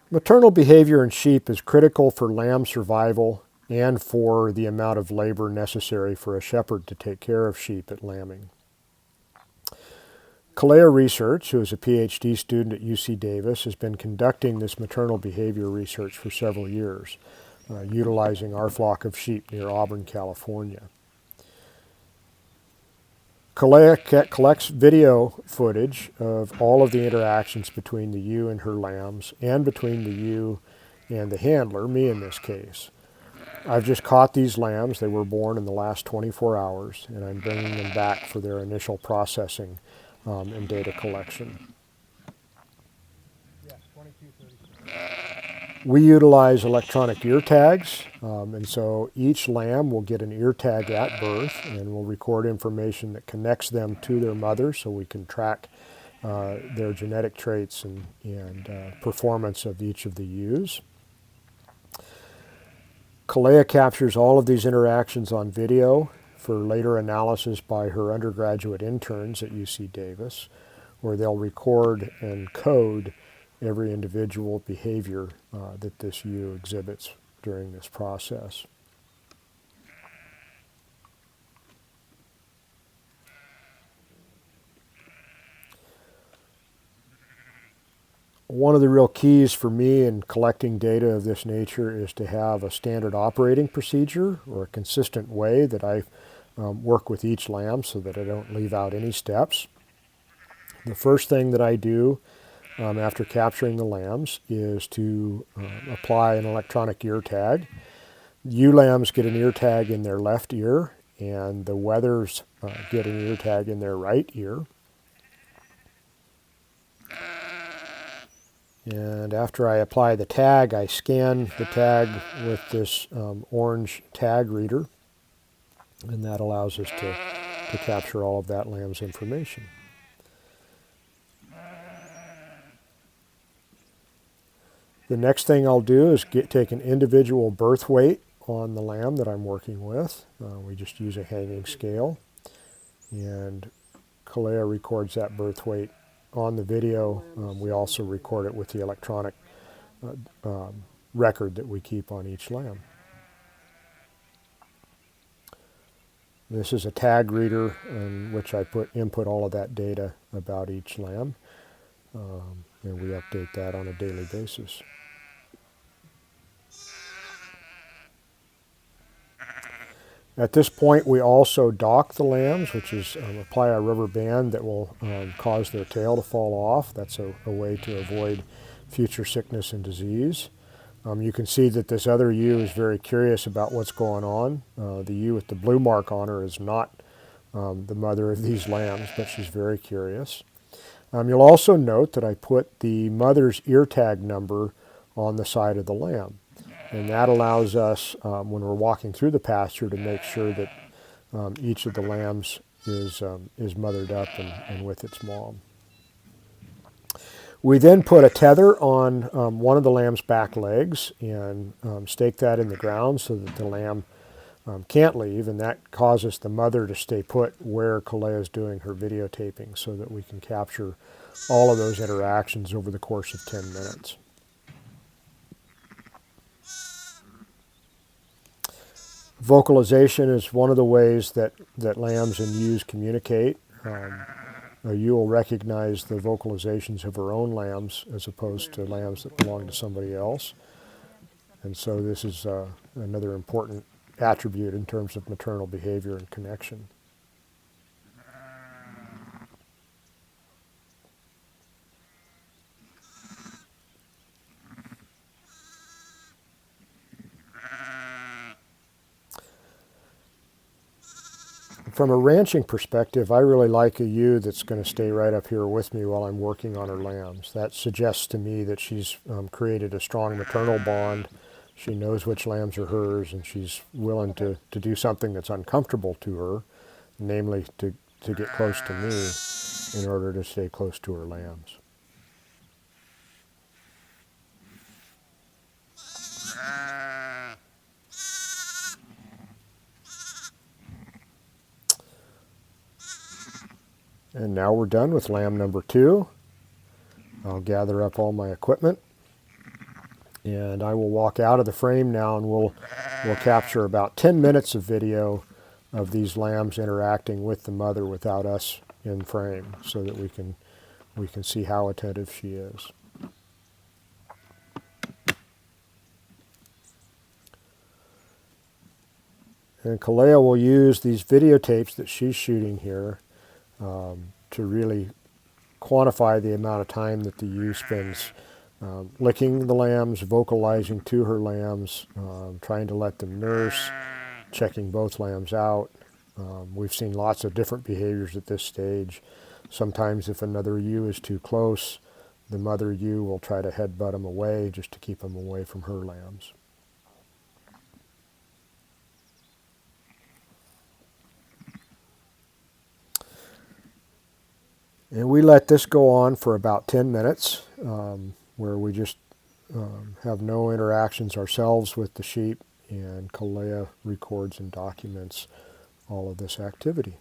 Maternal behavior in sheep is critical for lamb survival and for the amount of labor necessary for a shepherd to take care of sheep at lambing. Kaleiah Research, who is a PhD student at UC Davis, has been conducting this maternal behavior research for several years, utilizing our flock of sheep near Auburn, California. Kaleiah collects video footage of all of the interactions between the ewe and her lambs, and between the ewe and the handler, me in this case. I've just caught these lambs. They were born in the last 24 hours, and I'm bringing them back for their initial processing and data collection. Yes, 2236. We utilize electronic ear tags, and so each lamb will get an ear tag at birth, and we'll record information that connects them to their mother so we can track their genetic traits and performance of each of the ewes. Kaleiah captures all of these interactions on video for later analysis by her undergraduate interns at UC Davis, where they'll record and code every individual behavior that this ewe exhibits during this process. One of the real keys for me in collecting data of this nature is to have a standard operating procedure or a consistent way that I work with each lamb so that I don't leave out any steps. The first thing that I do after capturing the lambs is to apply an electronic ear tag. Ewe lambs get an ear tag in their left ear, and the wethers get an ear tag in their right ear. And after I apply the tag, I scan the tag with this orange tag reader, and that allows us to capture all of that lamb's information. The next thing I'll do is take an individual birth weight on the lamb that I'm working with. We just use a hanging scale, and Kaleiah records that birth weight on the video. We also record it with the electronic record that we keep on each lamb. This is a tag reader in which I input all of that data about each lamb, and we update that on a daily basis. At this point, we also dock the lambs, which is apply a rubber band that will cause their tail to fall off. That's a way to avoid future sickness and disease. You can see that this other ewe is very curious about what's going on. The ewe with the blue mark on her is not the mother of these lambs, but she's very curious. You'll also note that I put the mother's ear tag number on the side of the lamb. And that allows us, when we're walking through the pasture, to make sure that each of the lambs is mothered up and with its mom. We then put a tether on one of the lamb's back legs and stake that in the ground so that the lamb can't leave, and that causes the mother to stay put where Kaleiah is doing her videotaping so that we can capture all of those interactions over the course of 10 minutes. Vocalization is one of the ways that lambs and ewes communicate. A ewe will recognize the vocalizations of her own lambs as opposed to lambs that belong to somebody else. And so this is another important attribute in terms of maternal behavior and connection. From a ranching perspective, I really like a ewe that's going to stay right up here with me while I'm working on her lambs. That suggests to me that she's created a strong maternal bond. She knows which lambs are hers, and she's willing to do something that's uncomfortable to her, namely to get close to me in order to stay close to her lambs. And now we're done with lamb number 2. I'll gather up all my equipment. And I will walk out of the frame now, and we'll capture about 10 minutes of video of these lambs interacting with the mother without us in frame, so that we can see how attentive she is. And Kaleiah will use these videotapes that she's shooting here to really quantify the amount of time that the ewe spends licking the lambs, vocalizing to her lambs, trying to let them nurse, checking both lambs out. We've seen lots of different behaviors at this stage. Sometimes if another ewe is too close, the mother ewe will try to headbutt them away just to keep them away from her lambs. And we let this go on for about 10 minutes, where we just have no interactions ourselves with the sheep, and Kaleiah records and documents all of this activity.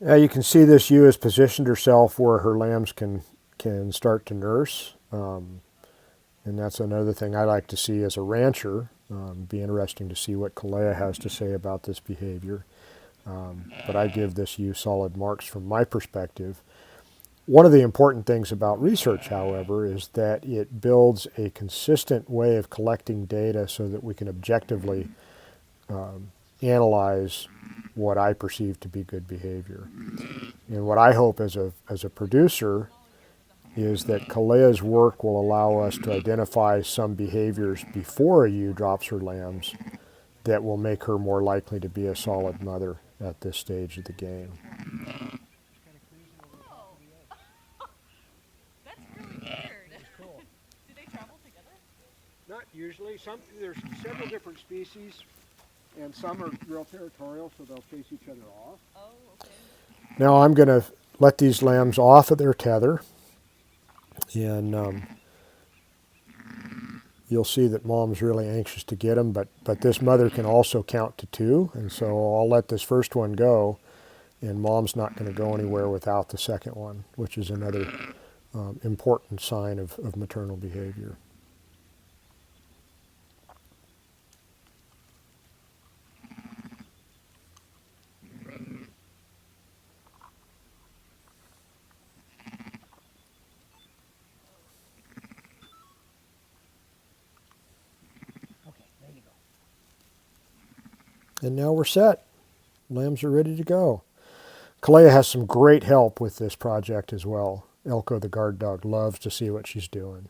Now you can see this ewe has positioned herself where her lambs can start to nurse. And that's another thing I like to see as a rancher. Be interesting to see what Kaleiah has to say about this behavior. But I give this ewe solid marks from my perspective. One of the important things about research, however, is that it builds a consistent way of collecting data so that we can objectively analyze what I perceive to be good behavior. And what I hope as a producer is that Kaleiah's work will allow us to identify some behaviors before a ewe drops her lambs that will make her more likely to be a solid mother at this stage of the game. That's really weird. Cool. Do they travel together? Not usually. There's several different species, and some are real territorial, so they'll chase each other off. Oh, okay. Now I'm going to let these lambs off of their tether, and you'll see that mom's really anxious to get them, but this mother can also count to 2, and so I'll let this first one go, and mom's not going to go anywhere without the second one, which is another important sign of maternal behavior. And now we're set. Lambs are ready to go. Kaleiah has some great help with this project as well. Elko, the guard dog, loves to see what she's doing.